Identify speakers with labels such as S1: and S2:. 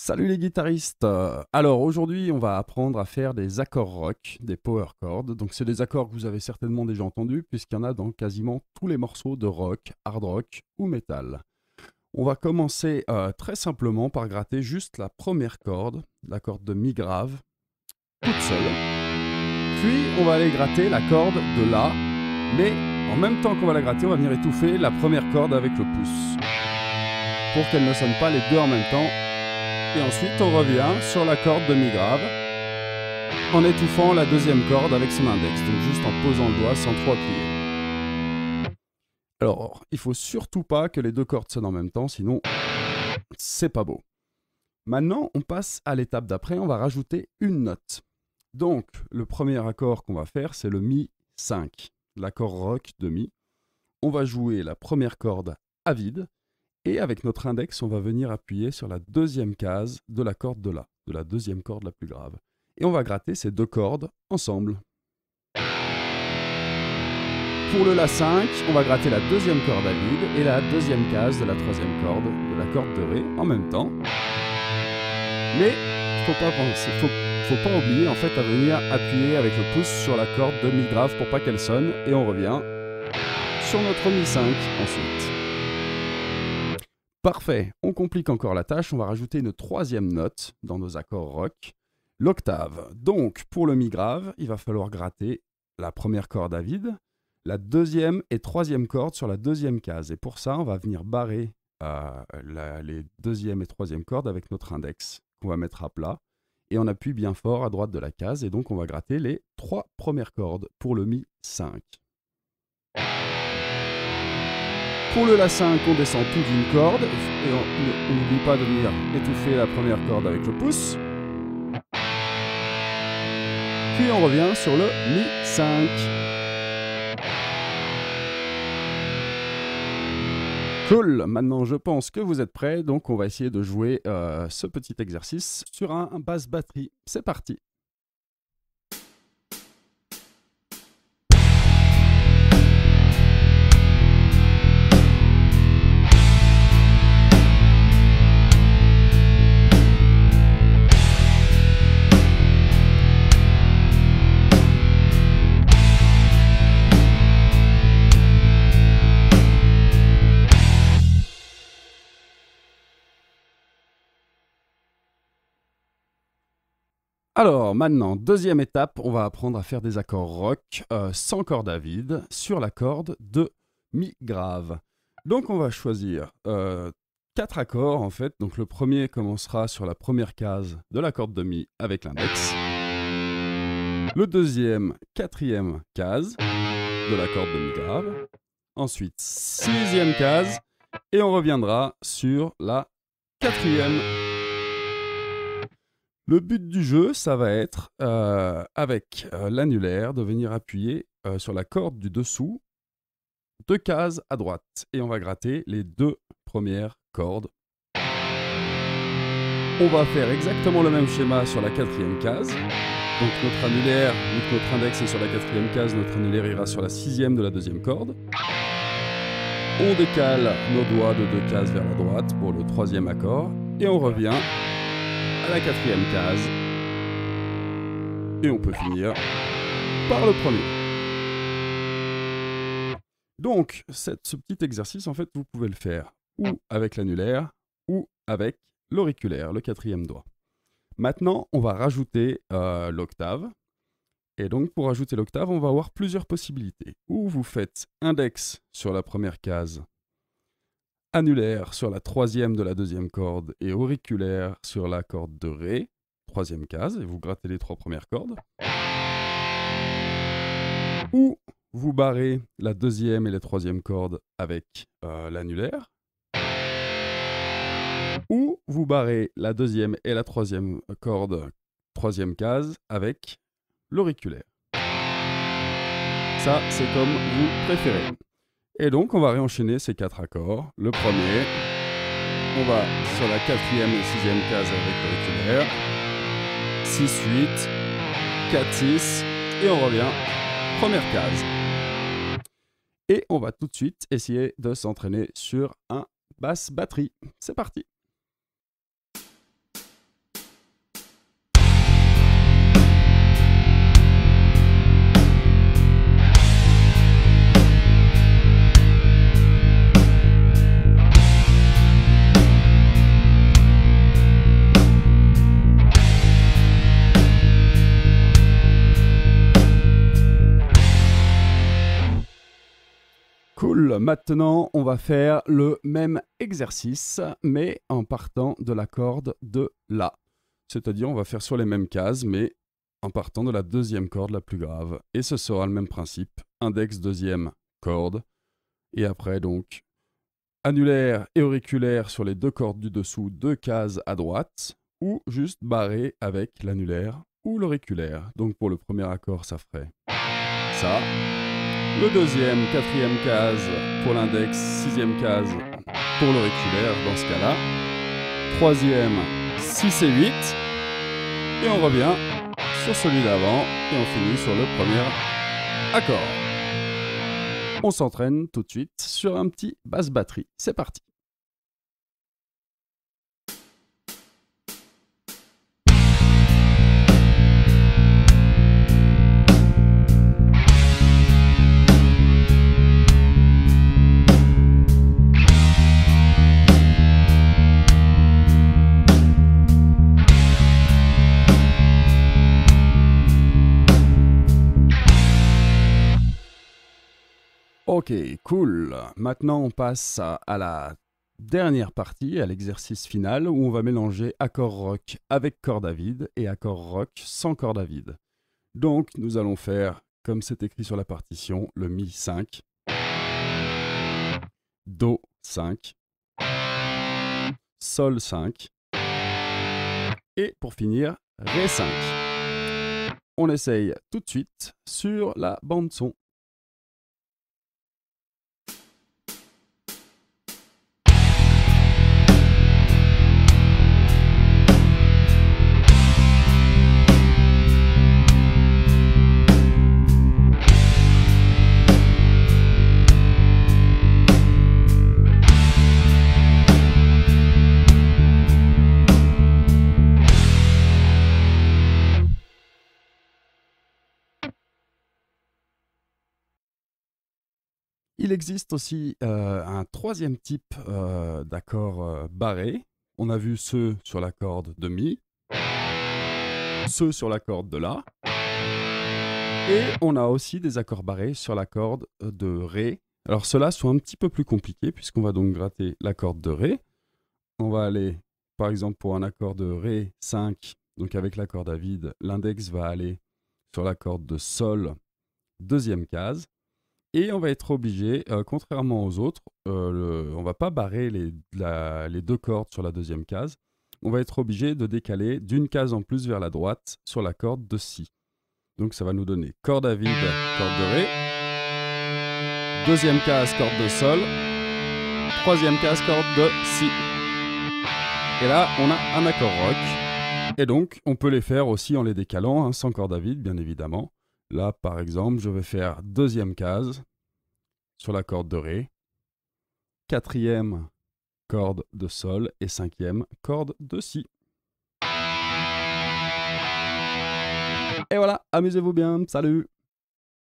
S1: Salut les guitaristes. Alors aujourd'hui on va apprendre à faire des accords rock, des power chords. Donc c'est des accords que vous avez certainement déjà entendus puisqu'il y en a dans quasiment tous les morceaux de rock, hard rock ou metal. On va commencer très simplement par gratter juste la première corde, la corde de mi grave, toute seule. Puis on va aller gratter la corde de la, mais en même temps qu'on va la gratter, on va venir étouffer la première corde avec le pouce pour qu'elle ne sonne pas les deux en même temps. Et ensuite, on revient sur la corde de mi grave en étouffant la deuxième corde avec son index, donc juste en posant le doigt sans trop appuyer. Alors, il faut surtout pas que les deux cordes sonnent en même temps, sinon c'est pas beau. Maintenant, on passe à l'étape d'après, on va rajouter une note. Donc, le premier accord qu'on va faire, c'est le Mi 5, l'accord rock de Mi. On va jouer la première corde à vide. Et avec notre index, on va venir appuyer sur la deuxième case de la corde de La, de la deuxième corde la plus grave. Et on va gratter ces deux cordes ensemble. Pour le La 5, on va gratter la deuxième corde à vide et la deuxième case de la troisième corde, de la corde de Ré, en même temps. Mais faut pas oublier en fait à venir appuyer avec le pouce sur la corde de Mi grave pour pas qu'elle sonne. Et on revient sur notre Mi 5 ensuite. Parfait, on complique encore la tâche, on va rajouter une troisième note dans nos accords rock, l'octave. Donc, pour le mi grave, il va falloir gratter la première corde à vide, la deuxième et troisième corde sur la deuxième case. Et pour ça, on va venir barrer les deuxième et troisième cordes avec notre index, qu'on va mettre à plat. Et on appuie bien fort à droite de la case, et donc on va gratter les trois premières cordes pour le mi 5. Pour le La 5, on descend tout d'une corde, et on n'oublie pas de venir étouffer la première corde avec le pouce. Puis on revient sur le Mi 5. Cool, maintenant je pense que vous êtes prêts, donc on va essayer de jouer ce petit exercice sur un basse batterie. C'est parti. Alors maintenant, deuxième étape, on va apprendre à faire des accords rock sans corde à vide sur la corde de Mi grave. Donc on va choisir 4 accords en fait. Donc le premier commencera sur la première case de la corde de Mi avec l'index. Le deuxième, quatrième case de la corde de Mi grave. Ensuite, sixième case et on reviendra sur la quatrième. Le but du jeu, ça va être, avec l'annulaire, de venir appuyer sur la corde du dessous, 2 cases à droite. Et on va gratter les 2 premières cordes. On va faire exactement le même schéma sur la quatrième case. Donc notre annulaire, vu que notre index est sur la quatrième case, notre annulaire ira sur la sixième de la deuxième corde. On décale nos doigts de 2 cases vers la droite pour le troisième accord. Et on revient à la quatrième case, et on peut finir par le premier. Donc, ce petit exercice, en fait, vous pouvez le faire ou avec l'annulaire, ou avec l'auriculaire, le quatrième doigt. Maintenant, on va rajouter l'octave, et donc pour rajouter l'octave, on va avoir plusieurs possibilités. Ou vous faites index sur la première case, annulaire sur la troisième de la deuxième corde et auriculaire sur la corde de Ré, troisième case, et vous grattez les 3 premières cordes. Ou vous barrez la deuxième et la troisième corde avec l'annulaire. Ou vous barrez la deuxième et la troisième corde, troisième case, avec l'auriculaire. Ça, c'est comme vous préférez. Et donc, on va réenchaîner ces 4 accords. Le premier, on va sur la quatrième et sixième case avec l'auriculaire. 6-8, 4-6, et on revient, première case. Et on va tout de suite essayer de s'entraîner sur un basse batterie. C'est parti! cool. Maintenant, on va faire le même exercice, mais en partant de la corde de La. C'est-à-dire, on va faire sur les mêmes cases, mais en partant de la deuxième corde la plus grave. Et ce sera le même principe. Index, deuxième corde. Et après, donc, annulaire et auriculaire sur les deux cordes du dessous, deux cases à droite, ou juste barré avec l'annulaire ou l'auriculaire. Donc, pour le premier accord, ça ferait ça. Le deuxième, quatrième case pour l'index, sixième case pour l'auriculaire dans ce cas-là. Troisième, 6 et 8. Et on revient sur celui d'avant et on finit sur le premier accord. On s'entraîne tout de suite sur un petit basse batterie. C'est parti. Ok, cool. Maintenant, on passe à la dernière partie, à l'exercice final, où on va mélanger accord rock avec corde à vide et accord rock sans corde à vide. Donc, nous allons faire, comme c'est écrit sur la partition, le Mi 5, Do 5, Sol 5, et pour finir, Ré 5. On essaye tout de suite sur la bande son. Il existe aussi un troisième type d'accords barrés. On a vu ceux sur la corde de Mi, ceux sur la corde de La, et on a aussi des accords barrés sur la corde de Ré. Alors ceux-là sont un petit peu plus compliqués puisqu'on va donc gratter la corde de Ré. On va aller, par exemple, pour un accord de Ré 5, donc avec la corde à vide, l'index va aller sur la corde de Sol, deuxième case. Et on va être obligé, contrairement aux autres, on ne va pas barrer les deux cordes sur la deuxième case. On va être obligé de décaler d'une case en plus vers la droite sur la corde de Si. Donc ça va nous donner corde à vide, corde de Ré. Deuxième case, corde de Sol. Troisième case, corde de Si. Et là, on a un accord rock. Et donc, on peut les faire aussi en les décalant, sans corde à vide, bien évidemment. Là, par exemple, je vais faire deuxième case sur la corde de Ré, quatrième corde de Sol et cinquième corde de Si. Et voilà, amusez-vous bien, salut!